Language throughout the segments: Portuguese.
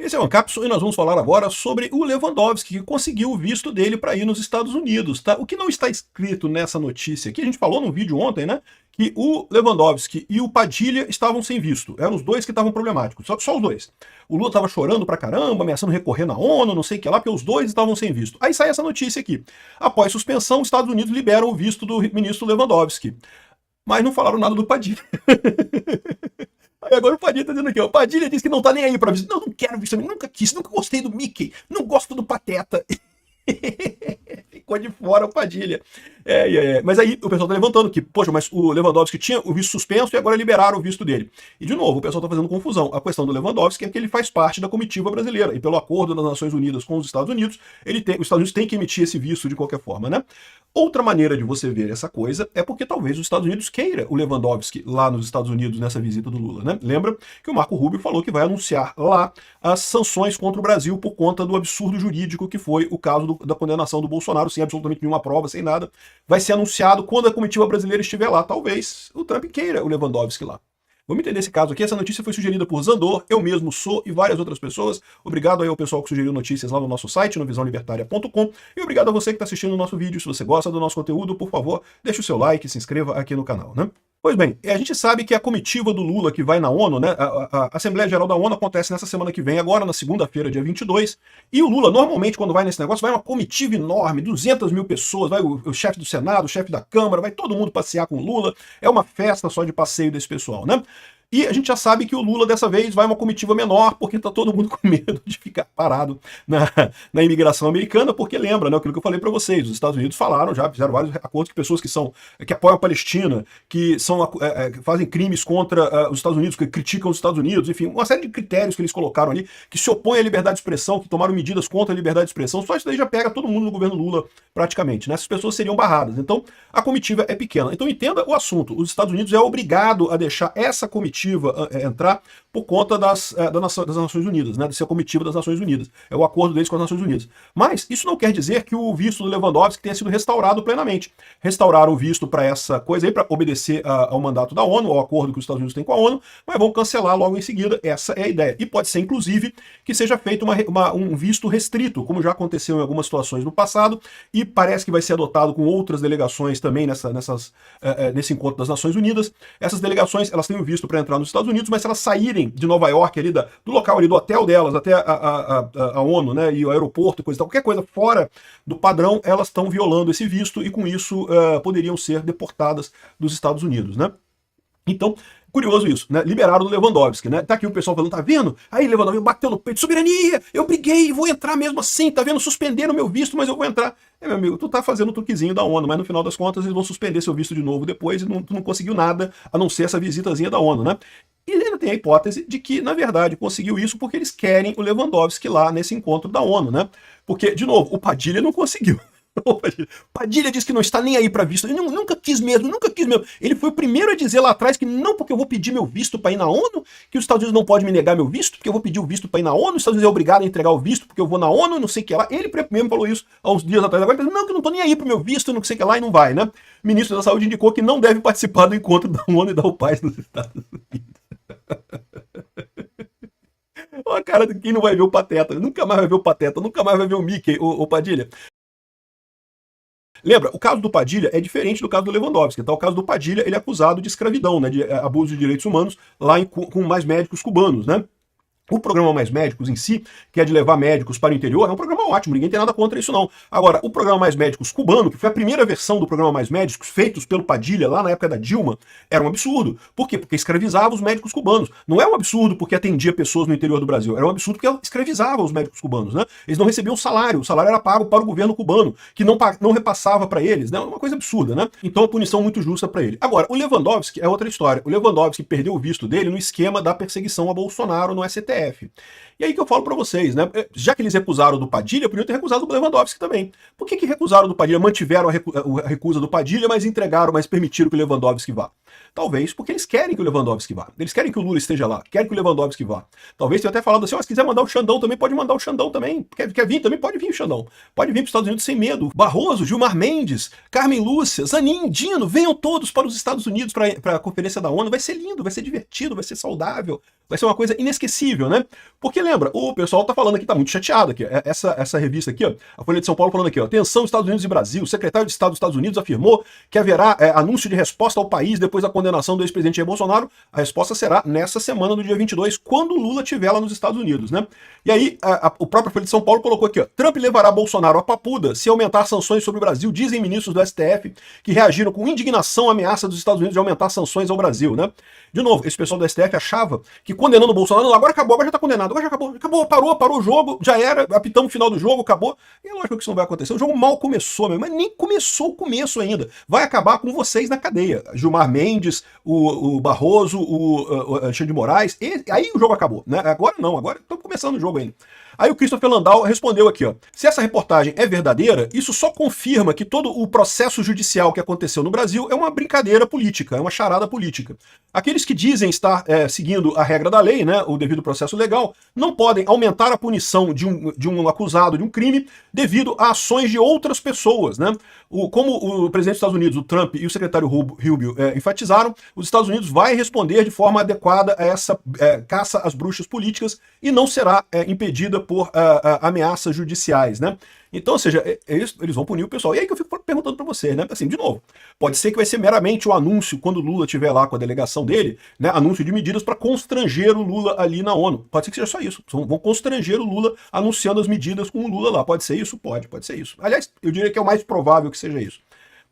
Esse é o Ancapsu e nós vamos falar agora sobre o Lewandowski, que conseguiu o visto dele para ir nos Estados Unidos, tá? O que não está escrito nessa notícia aqui, a gente falou no vídeo ontem, né? Que o Lewandowski e o Padilha estavam sem visto. Eram os dois que estavam problemáticos, só os dois. O Lula estava chorando pra caramba, ameaçando recorrer na ONU, não sei o que lá, porque os dois estavam sem visto. Aí sai essa notícia aqui. Após suspensão, os Estados Unidos liberam o visto do ministro Lewandowski. Mas não falaram nada do Padilha. Aí agora o Padilha tá dizendo aqui, ó, o Padilha disse que não tá nem aí pra visto. Não, não quero visto, nunca quis, nunca gostei do Mickey, não gosto do Pateta. Ficou de fora o Padilha. Mas aí o pessoal tá levantando que, poxa, mas o Lewandowski tinha o visto suspenso e agora liberaram o visto dele. E de novo, o pessoal tá fazendo confusão. A questão do Lewandowski é que ele faz parte da comitiva brasileira e pelo acordo das Nações Unidas com os Estados Unidos, os Estados Unidos têm que emitir esse visto de qualquer forma, né? Outra maneira de você ver essa coisa é porque talvez os Estados Unidos queira o Lewandowski lá nos Estados Unidos nessa visita do Lula, né? Lembra que o Marco Rubio falou que vai anunciar lá as sanções contra o Brasil por conta do absurdo jurídico que foi o caso da condenação do Bolsonaro, sem absolutamente nenhuma prova, sem nada. Vai ser anunciado quando a comitiva brasileira estiver lá. Talvez o Trump queira o Lewandowski lá. Vamos entender esse caso aqui. Essa notícia foi sugerida por Zandor, eu mesmo sou e várias outras pessoas. Obrigado aí ao pessoal que sugeriu notícias lá no nosso site, no visãolibertaria.com. E obrigado a você que está assistindo o nosso vídeo. Se você gosta do nosso conteúdo, por favor, deixe o seu like e se inscreva aqui no canal, né? Pois bem, a gente sabe que a comitiva do Lula que vai na ONU, né, a Assembleia Geral da ONU acontece nessa semana que vem, agora na segunda-feira, dia 22, e o Lula, normalmente, quando vai nesse negócio, vai uma comitiva enorme, 200 mil pessoas, vai o chefe do Senado, o chefe da Câmara, vai todo mundo passear com o Lula, é uma festa só de passeio desse pessoal, né? E a gente já sabe que o Lula, dessa vez, vai uma comitiva menor, porque tá todo mundo com medo de ficar parado na imigração americana, porque lembra, né, aquilo que eu falei para vocês, os Estados Unidos falaram já, fizeram vários acordos que pessoas que apoiam a Palestina, que fazem crimes contra os Estados Unidos, que criticam os Estados Unidos, enfim, uma série de critérios que eles colocaram ali, que se opõem à liberdade de expressão, que tomaram medidas contra a liberdade de expressão, só isso daí já pega todo mundo no governo Lula, praticamente, né? Essas pessoas seriam barradas. Então, a comitiva é pequena. Então, entenda o assunto. Os Estados Unidos é obrigado a deixar essa comitiva entrar por conta das Nações Unidas, né? De ser a comitiva das Nações Unidas. É o acordo deles com as Nações Unidas. Mas isso não quer dizer que o visto do Lewandowski tenha sido restaurado plenamente. Restauraram o visto para essa coisa aí, para obedecer ao mandato da ONU, ao acordo que os Estados Unidos têm com a ONU, mas vão cancelar logo em seguida. Essa é a ideia. E pode ser, inclusive, que seja feito um visto restrito, como já aconteceu em algumas situações no passado, e parece que vai ser adotado com outras delegações também nesse encontro das Nações Unidas. Essas delegações, elas têm o visto para entrar nos Estados Unidos, mas se elas saírem de Nova York, ali do local ali, do hotel delas, até a ONU, né, e o aeroporto e coisa e tal, qualquer coisa fora do padrão, elas estão violando esse visto e com isso poderiam ser deportadas dos Estados Unidos, né? Então, curioso isso, né? Liberaram o Lewandowski, né? Tá aqui o pessoal falando, tá vendo? Aí Lewandowski bateu no peito, soberania, eu briguei, vou entrar mesmo assim, tá vendo? Suspenderam o meu visto, mas eu vou entrar. Meu amigo, tu tá fazendo o truquezinho da ONU, mas no final das contas eles vão suspender seu visto de novo depois e tu não conseguiu nada, a não ser essa visitazinha da ONU, né? E ainda tem a hipótese de que, na verdade, conseguiu isso porque eles querem o Lewandowski lá nesse encontro da ONU, né? Porque, de novo, o Padilha não conseguiu. Padilha diz que não está nem aí para visto. Ele nunca quis mesmo, nunca quis mesmo. Ele foi o primeiro a dizer lá atrás que não, porque eu vou pedir meu visto para ir na ONU, que os Estados Unidos não podem me negar meu visto, porque eu vou pedir o visto para ir na ONU, os Estados Unidos é obrigado a entregar o visto porque eu vou na ONU, não sei o que lá. Ele mesmo falou isso há uns dias atrás. Agora ele diz, não, que eu não tô nem aí pro meu visto, não sei o que lá, e não vai, né? O ministro da Saúde indicou que não deve participar do encontro da ONU e da paz nos Estados Unidos. Olha a cara de quem não vai ver o Pateta, nunca mais vai ver o Pateta, nunca mais vai ver o Mickey, o Padilha. Lembra, o caso do Padilha é diferente do caso do Lewandowski, tá? O caso do Padilha, ele é acusado de escravidão, né, de abuso de direitos humanos, lá com mais médicos cubanos, né? O programa Mais Médicos em si, que é de levar médicos para o interior, é um programa ótimo, ninguém tem nada contra isso não. Agora, o programa Mais Médicos cubano, que foi a primeira versão do programa Mais Médicos, feitos pelo Padilha lá na época da Dilma, era um absurdo. Por quê? Porque escravizava os médicos cubanos. Não é um absurdo porque atendia pessoas no interior do Brasil, era um absurdo porque escravizava os médicos cubanos, né? Eles não recebiam salário, o salário era pago para o governo cubano, que não repassava para eles, né? Uma coisa absurda, né? Então, a punição muito justa para ele. Agora, o Lewandowski é outra história. O Lewandowski perdeu o visto dele no esquema da perseguição a Bolsonaro no STF. E aí que eu falo pra vocês, né? Já que eles recusaram do Padilha, podiam ter recusado do Lewandowski também. Por que recusaram do Padilha? Mantiveram a recusa do Padilha, mas permitiram que o Lewandowski vá? Talvez porque eles querem que o Lewandowski vá. Eles querem que o Lula esteja lá, querem que o Lewandowski vá. Talvez tenham até falado assim, se quiser mandar o Xandão também, pode mandar o Xandão também. Quer vir também? Pode vir o Xandão. Pode vir para os Estados Unidos sem medo. Barroso, Gilmar Mendes, Carmen Lúcia, Zanin, Dino, venham todos para os Estados Unidos para a conferência da ONU. Vai ser lindo, vai ser divertido, vai ser saudável. Vai ser uma coisa inesquecível. possível, né? Porque lembra, o pessoal tá falando aqui, tá muito chateado aqui. Essa revista aqui, ó, a Folha de São Paulo falando aqui, ó, atenção Estados Unidos e Brasil, o secretário de Estado dos Estados Unidos afirmou que haverá anúncio de resposta ao país depois da condenação do ex-presidente Jair Bolsonaro. A resposta será nessa semana, no dia 22, quando o Lula estiver lá nos Estados Unidos, né? E aí, o próprio Folha de São Paulo colocou aqui, ó, Trump levará Bolsonaro à papuda se aumentar sanções sobre o Brasil, dizem ministros do STF que reagiram com indignação à ameaça dos Estados Unidos de aumentar sanções ao Brasil, né? De novo, esse pessoal do STF achava que condenando o Bolsonaro, não, agora acabou, agora já tá condenado, agora já acabou, parou o jogo, já era, apitamos o final do jogo, acabou. E é lógico que isso não vai acontecer. O jogo mal começou, mas nem começou o começo ainda. Vai acabar com vocês na cadeia. Gilmar Mendes, o Barroso, o Alexandre de Moraes, aí o jogo acabou, né? Agora não, agora estamos começando o jogo ainda. Aí o Christopher Landau respondeu aqui, ó, se essa reportagem é verdadeira, isso só confirma que todo o processo judicial que aconteceu no Brasil é uma brincadeira política, é uma charada política. Aqueles que dizem estar seguindo a regra da lei, né, o devido processo legal, não podem aumentar a punição de um acusado de um crime devido a ações de outras pessoas, né? Como o presidente dos Estados Unidos, o Trump e o secretário Rubio enfatizaram, os Estados Unidos vai responder de forma adequada a essa caça às bruxas políticas e não será impedida por ameaças judiciais, né? Então, ou seja, eles vão punir o pessoal. E aí que eu fico perguntando para vocês, né? Assim, de novo, pode ser que vai ser meramente o anúncio, quando o Lula estiver lá com a delegação dele, né? Anúncio de medidas para constranger o Lula ali na ONU. Pode ser que seja só isso. Vão constranger o Lula anunciando as medidas com o Lula lá. Pode ser isso? Pode ser isso. Aliás, eu diria que é o mais provável que seja isso.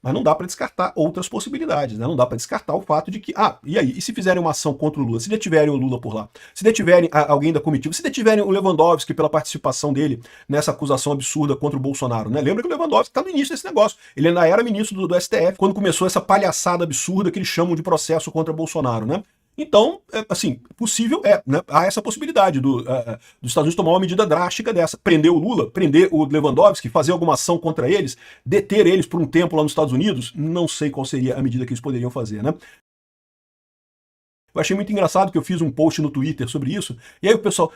Mas não dá para descartar outras possibilidades, né? Não dá para descartar o fato de que, e aí? E se fizerem uma ação contra o Lula? Se detiverem o Lula por lá? Se detiverem alguém da comitiva? Se detiverem o Lewandowski pela participação dele nessa acusação absurda contra o Bolsonaro, né? Lembra que o Lewandowski está no início desse negócio. Ele ainda era ministro do STF quando começou essa palhaçada absurda que eles chamam de processo contra Bolsonaro, né? Então, assim, possível né? Há essa possibilidade dos Estados Unidos tomar uma medida drástica dessa. Prender o Lula, prender o Lewandowski, fazer alguma ação contra eles, deter eles por um tempo lá nos Estados Unidos. Não sei qual seria a medida que eles poderiam fazer, né? Eu achei muito engraçado que eu fiz um post no Twitter sobre isso, e aí o pessoal,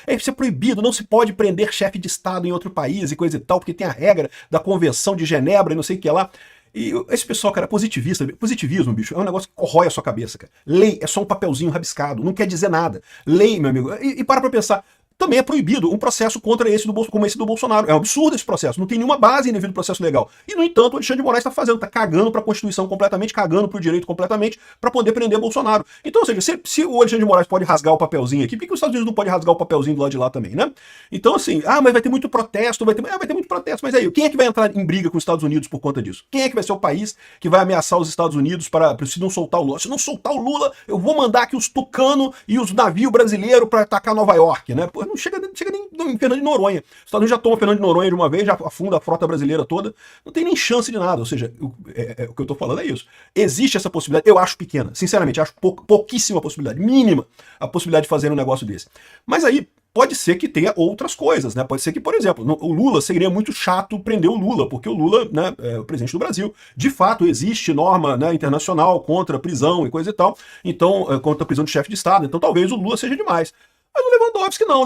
isso é proibido, não se pode prender chefe de Estado em outro país e coisa e tal, porque tem a regra da Convenção de Genebra e não sei o que lá. E esse pessoal, cara, positivismo, bicho, é um negócio que corrói a sua cabeça, cara. Lei é só um papelzinho rabiscado, não quer dizer nada. Lei, meu amigo, e para pra pensar, também é proibido um processo contra como esse do Bolsonaro. É um absurdo esse processo, não tem nenhuma base em devido processo legal. E, no entanto, o Alexandre de Moraes está fazendo, está cagando para a Constituição completamente, cagando para o direito completamente, para poder prender Bolsonaro. Então, ou seja, se o Alexandre de Moraes pode rasgar o papelzinho aqui, por que os Estados Unidos não pode rasgar o papelzinho do lado de lá também, né? Então, assim, mas vai ter muito protesto, vai ter muito protesto, mas aí, quem é que vai entrar em briga com os Estados Unidos por conta disso? Quem é que vai ser o país que vai ameaçar os Estados Unidos para se não soltar o Lula? Se não soltar o Lula, eu vou mandar aqui os tucano e os navios brasileiros para atacar Nova York, né? Pô, não chega nem em Fernando de Noronha. Os Estados Unidos já tomam Fernando de Noronha de uma vez, já afunda a frota brasileira toda. Não tem nem chance de nada. Ou seja, o que eu tô falando é isso. Existe essa possibilidade, eu acho pequena. Sinceramente, acho pouquíssima possibilidade, mínima a possibilidade de fazer um negócio desse. Mas aí, pode ser que tenha outras coisas, né? Pode ser que, por exemplo, o Lula seria muito chato prender o Lula, porque o Lula, né, é o presidente do Brasil. De fato, existe norma, né, internacional contra prisão e coisa e tal. Então, contra a prisão de chefe de Estado. Então, talvez o Lula seja demais. Mas o Lewandowski não, o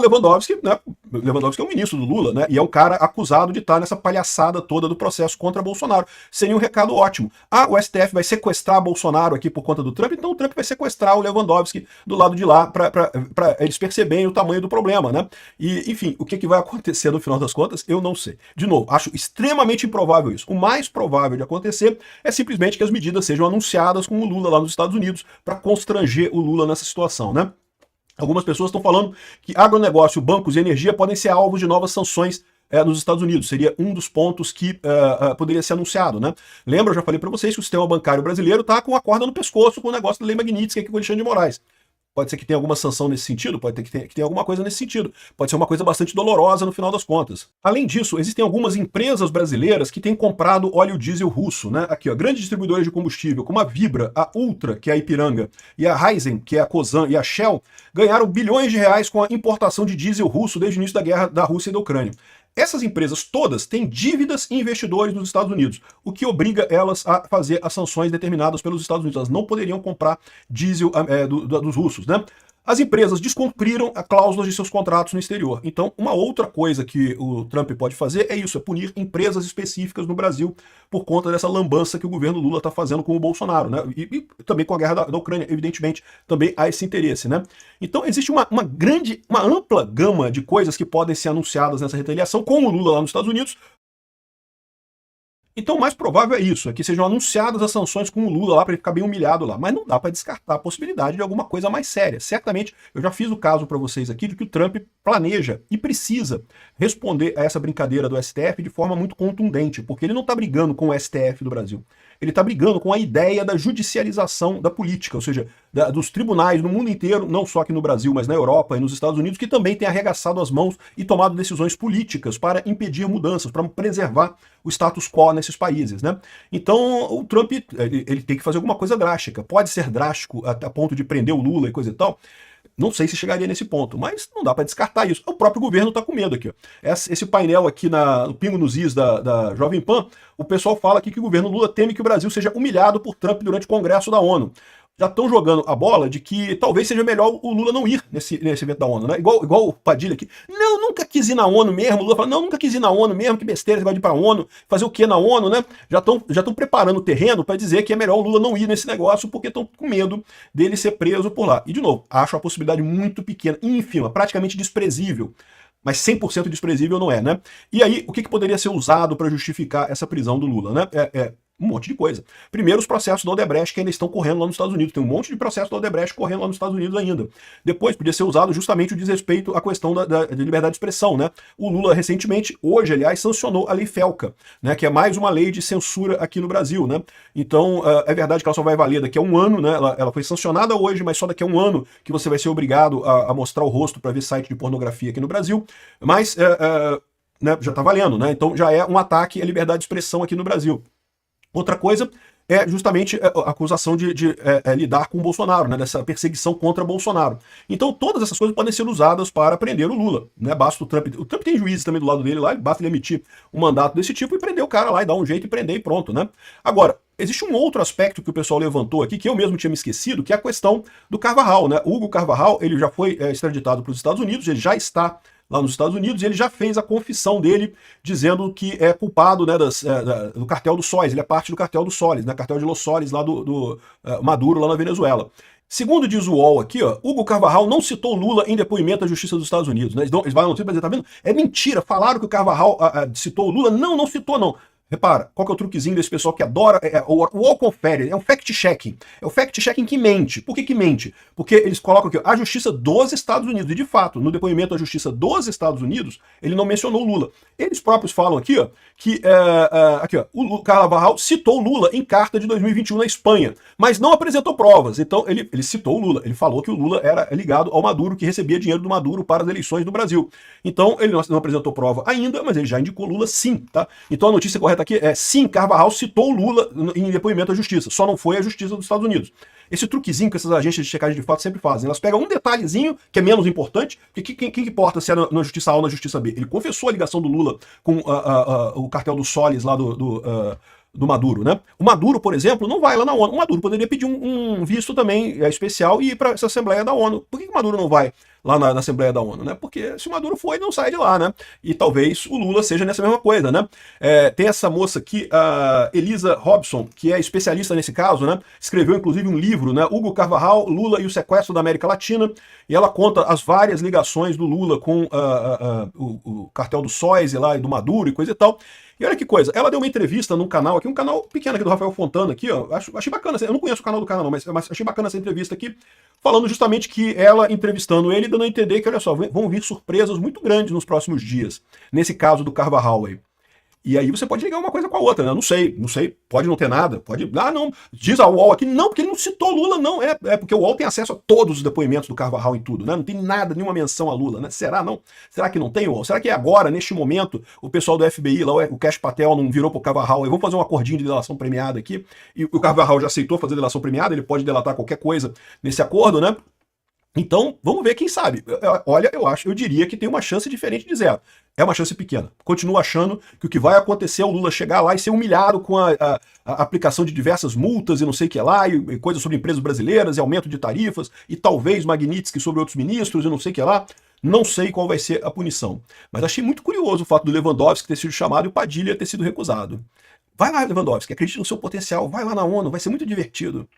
Lewandowski é um ministro do Lula, né? E é um cara acusado de estar nessa palhaçada toda do processo contra Bolsonaro. Seria um recado ótimo. O STF vai sequestrar Bolsonaro aqui por conta do Trump, então o Trump vai sequestrar o Lewandowski do lado de lá para eles perceberem o tamanho do problema, né? E, enfim, o que vai acontecer no final das contas, eu não sei. De novo, acho extremamente improvável isso. O mais provável de acontecer é simplesmente que as medidas sejam anunciadas com o Lula lá nos Estados Unidos para constranger o Lula nessa situação, né? Algumas pessoas estão falando que agronegócio, bancos e energia podem ser alvos de novas sanções nos Estados Unidos. Seria um dos pontos que poderia ser anunciado, né? Lembra, eu já falei para vocês que o sistema bancário brasileiro está com a corda no pescoço com o negócio da Lei Magnitsky aqui com o Alexandre de Moraes. Pode ser que tenha alguma sanção nesse sentido, pode ter que ter alguma coisa nesse sentido. Pode ser uma coisa bastante dolorosa no final das contas. Além disso, existem algumas empresas brasileiras que têm comprado óleo diesel russo, né? Aqui, ó, grandes distribuidores de combustível, como a Vibra, a Ultra, que é a Ipiranga, e a Raizen, que é a Cosan, e a Shell, ganharam bilhões de reais com a importação de diesel russo desde o início da guerra da Rússia e da Ucrânia. Essas empresas todas têm dívidas e investidores nos Estados Unidos, o que obriga elas a fazer as sanções determinadas pelos Estados Unidos. Elas não poderiam comprar diesel dos russos, né? as empresas descumpriram a cláusulas de seus contratos no exterior. Então, uma outra coisa que o Trump pode fazer é isso, é punir empresas específicas no Brasil por conta dessa lambança que o governo Lula está fazendo com o Bolsonaro, né? E também com a guerra da Ucrânia, evidentemente, também há esse interesse, né? Então, existe uma ampla gama de coisas que podem ser anunciadas nessa retaliação com o Lula lá nos Estados Unidos. Então o mais provável é isso, é que sejam anunciadas as sanções com o Lula lá para ele ficar bem humilhado lá. Mas não dá para descartar a possibilidade de alguma coisa mais séria. Certamente, eu já fiz o caso para vocês aqui de que o Trump planeja e precisa responder a essa brincadeira do STF de forma muito contundente, porque ele não está brigando com o STF do Brasil. Ele está brigando com a ideia da judicialização da política, ou seja, dos tribunais no mundo inteiro, não só aqui no Brasil, mas na Europa e nos Estados Unidos, que também têm arregaçado as mãos e tomado decisões políticas para impedir mudanças, para preservar o status quo nesses países, né? Então, o Trump, ele tem que fazer alguma coisa drástica. Pode ser drástico a ponto de prender o Lula e coisa e tal. Não sei se chegaria nesse ponto, mas não dá para descartar isso. O próprio governo está com medo aqui. Ó. Esse painel aqui no Pingo nos Is da Jovem Pan, o pessoal fala aqui que o governo Lula teme que o Brasil seja humilhado por Trump durante o Congresso da ONU. Já estão jogando a bola de que talvez seja melhor o Lula não ir nesse evento da ONU, né? Igual o Padilha aqui. Não, nunca quis ir na ONU mesmo. O Lula fala, não, nunca quis ir na ONU mesmo, que besteira, você vai ir pra ONU, fazer o que na ONU, né? Já estão preparando o terreno para dizer que é melhor o Lula não ir nesse negócio porque estão com medo dele ser preso por lá. E, de novo, acho a possibilidade muito pequena, ínfima, praticamente desprezível. Mas 100% desprezível não é, né? E aí, o que poderia ser usado para justificar essa prisão do Lula, né? Um monte de coisa. Primeiro, os processos da Odebrecht que ainda estão correndo lá nos Estados Unidos. Tem um monte de processos da Odebrecht correndo lá nos Estados Unidos ainda. Depois, podia ser usado justamente o desrespeito à questão da liberdade de expressão, né? O Lula, recentemente, hoje, aliás, sancionou a Lei Felca, né? Que é mais uma lei de censura aqui no Brasil, né? Então, é verdade que ela só vai valer daqui a um ano, né? Ela foi sancionada hoje, mas só daqui a um ano que você vai ser obrigado a mostrar o rosto para ver site de pornografia aqui no Brasil. Mas, né, já está valendo, né? Então, já é um ataque à liberdade de expressão aqui no Brasil. Outra coisa é justamente a acusação de lidar com o Bolsonaro, né, dessa perseguição contra Bolsonaro. Então todas essas coisas podem ser usadas para prender o Lula. Né? Basta o Trump tem juízes também do lado dele lá, basta ele emitir um mandato desse tipo e prender o cara lá e dar um jeito e prender e pronto. Né? Agora, existe um outro aspecto que o pessoal levantou aqui, que eu mesmo tinha me esquecido, que é a questão do Carvajal. Né? O Hugo Carvajal, ele já foi extraditado para os Estados Unidos, ele já está lá nos Estados Unidos, e ele já fez a confissão dele, dizendo que é culpado, né, do cartel do Soles, ele é parte do cartel do Soles, né, cartel de Los Soles, lá do Maduro, lá na Venezuela. Segundo diz o UOL aqui, ó, Hugo Carvajal não citou Lula em depoimento à Justiça dos Estados Unidos. Né? Eles vão dizer, tá vendo? É mentira, falaram que o Carvajal citou o Lula. Não citou, não. Repara, qual que é o truquezinho desse pessoal que adora, o UOL confere, é um fact-checking. É o fact-checking que mente. Por que mente? Porque eles colocam aqui, a Justiça dos Estados Unidos, e de fato, no depoimento da Justiça dos Estados Unidos, ele não mencionou Lula. Eles próprios falam aqui, ó, que o Carvajal citou Lula em carta de 2021 na Espanha, mas não apresentou provas. Então ele citou o Lula, ele falou que o Lula era ligado ao Maduro, que recebia dinheiro do Maduro para as eleições do Brasil. Então ele não apresentou prova ainda, mas ele já indicou Lula sim, tá? Então a notícia correta aqui é sim, Carvajal citou o Lula em depoimento à Justiça, só não foi a Justiça dos Estados Unidos. Esse truquezinho que essas agências de checagem de fato sempre fazem, elas pegam um detalhezinho que é menos importante, porque quem importa se é na Justiça A ou na Justiça B? Ele confessou a ligação do Lula com o cartel do Soles lá do Maduro, né? O Maduro, por exemplo, não vai lá na ONU. O Maduro poderia pedir um visto também especial e ir para essa Assembleia da ONU. Por que o Maduro não vai lá na Assembleia da ONU, né? Porque se o Maduro for, ele não sai de lá, né? E talvez o Lula seja nessa mesma coisa, né? Tem essa moça aqui, a Elisa Robson, que é especialista nesse caso, né? Escreveu inclusive um livro, né? Hugo Carvajal, Lula e o sequestro da América Latina, e ela conta as várias ligações do Lula com o cartel do Sois lá e do Maduro e coisa e tal. E olha que coisa, ela deu uma entrevista num canal aqui, um canal pequeno aqui do Rafael Fontana aqui, ó, achei bacana, eu não conheço o canal do cara não, mas achei bacana essa entrevista aqui, falando justamente que ela entrevistando ele, dando a entender que, olha só, vão vir surpresas muito grandes nos próximos dias, nesse caso do Carvajal aí. E aí você pode ligar uma coisa com a outra, né? Não sei, pode não ter nada, pode... não, diz a UOL aqui, não, porque ele não citou Lula, não, é porque o UOL tem acesso a todos os depoimentos do Carvajal em tudo, né? Não tem nada, nenhuma menção a Lula, né? Será, não? Será que não tem, UOL? Será que agora, neste momento, o pessoal do FBI, lá, o Cash Patel não virou pro Carvajal e vamos fazer um acordinho de delação premiada aqui, e o Carvajal já aceitou fazer delação premiada, ele pode delatar qualquer coisa nesse acordo, né? Então, vamos ver, quem sabe. Olha, eu diria que tem uma chance diferente de zero. É uma chance pequena. Continuo achando que o que vai acontecer é o Lula chegar lá e ser humilhado com a aplicação de diversas multas e não sei o que lá, e coisas sobre empresas brasileiras, e aumento de tarifas, e talvez Magnitsky sobre outros ministros e não sei o que lá. Não sei qual vai ser a punição. Mas achei muito curioso o fato do Lewandowski ter sido chamado e o Padilha ter sido recusado. Vai lá, Lewandowski, acredite no seu potencial, vai lá na ONU, vai ser muito divertido.